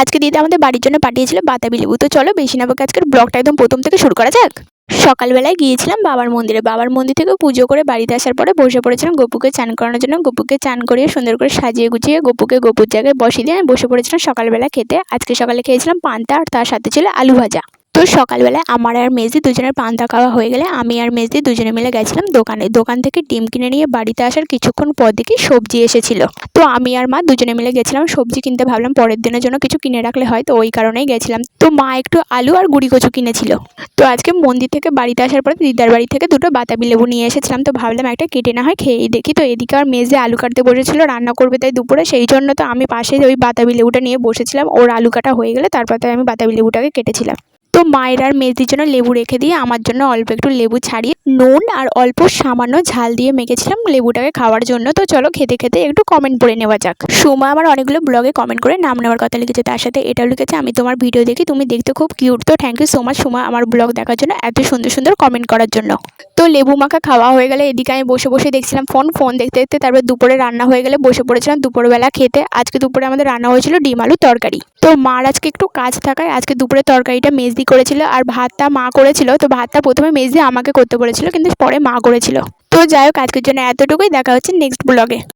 আজকে দিদি আমাদের বাড়ির জন্য পাঠিয়েছিল বাতাবি লেবু। তো চলো বেশি না বকে আজকের ব্লগটা একদম প্রথম থেকে শুরু করা যাক। সকালবেলায় গিয়েছিলাম বাবার মন্দিরে। বাবার মন্দির থেকে পুজো করে বাড়িতে আসার পরে বসে পড়েছিলাম গপুকে চান করানোর জন্য। গপুকে চান করিয়ে সুন্দর করে সাজিয়ে গুছিয়ে গপুকে গপুর জায়গায় বসিয়ে দিয়ে আমি বসে পড়েছিলাম সকালবেলা খেতে। আজকে সকালে খেয়েছিলাম পান্তা আর তার সাথে ছিল আলু ভাজা। তো সকালবেলায় আমার আর মেজদি দুজনের পান্তা খাওয়া হয়ে গেলে আমি আর মেজদি দুজনে মিলে গেছিলাম দোকানে। দোকান থেকে ডিম কিনে নিয়ে বাড়িতে আসার কিছুক্ষণ পর দেখি সবজি এসেছিল। তো আমি আর মা দুজনে মিলে গেছিলাম সবজি কিনতে, ভাবলাম পরের দিনের জন্য কিছু কিনে রাখলে হয়, তো ওই কারণেই গেছিলাম। তো মা একটু আলু আর গুঁড়ি কচু কিনেছিল। তো আজকে মন্দির থেকে বাড়িতে আসার পরে দিদার বাড়ি থেকে দুটো বাতাবি লেবু নিয়ে এসেছিলাম। তো ভাবলাম একটা কেটে না হয় খেয়েই দেখি। তো এদিকে আর মেজে আলু কাটতে বসেছিল, রান্না করবে তাই দুপুরে, সেই জন্য তো আমি পাশে ওই বাতাবি লেবুটা নিয়ে বসেছিলাম। ওর আলু কাটা হয়ে গেলে তারপর তাই আমি বাতাবি লেবুটাকে কেটেছিলাম। তো মায়ের আর মেজদির জন্য লেবু রেখে দিয়ে আমার জন্য অল্প একটু লেবু ছাড়িয়ে নুন আর অল্প সামান্য ঝাল দিয়ে মেখেছিলাম লেবুটাকে খাওয়ার জন্য। তো চলো খেতে খেতে একটু কমেন্ট পড়ে নেওয়া যাক। সুমা আমার অনেকগুলো ব্লগে কমেন্ট করে নাম নেওয়ার কথা লিখেছে, তার সাথে এটাও লিখেছে আমি তোমার ভিডিও দেখি, তুমি দেখতে খুব কিউট। তো thank you so much Suma আমার ব্লগ দেখার জন্য, এত সুন্দর সুন্দর কমেন্ট করার জন্য। তো লেবু মাখা খাওয়া হয়ে গেলে এদিকে আমি বসে বসে দেখছিলাম ফোন দেখতে দেখতে। তারপর দুপুরে রান্না হয়ে গেলে বসে পড়েছিলাম দুপুরবেলা খেতে। আজকে দুপুরে আমাদের রান্না হয়েছিল ডিম আলু তরকারি। তো মার আজকে একটু কাজ থাকায় আজকে দুপুরে তরকারিটা মেজদি করেছিল আর ভাতটা মা করেছিল। তো ভাতটা প্রথমে মেজদি আমাকে করতে বলেছিল, কিন্তু পরে মা করেছিল। তো যাই হোক আজকের জন্য এতটুকুই, দেখা হচ্ছে নেক্সট ব্লগে।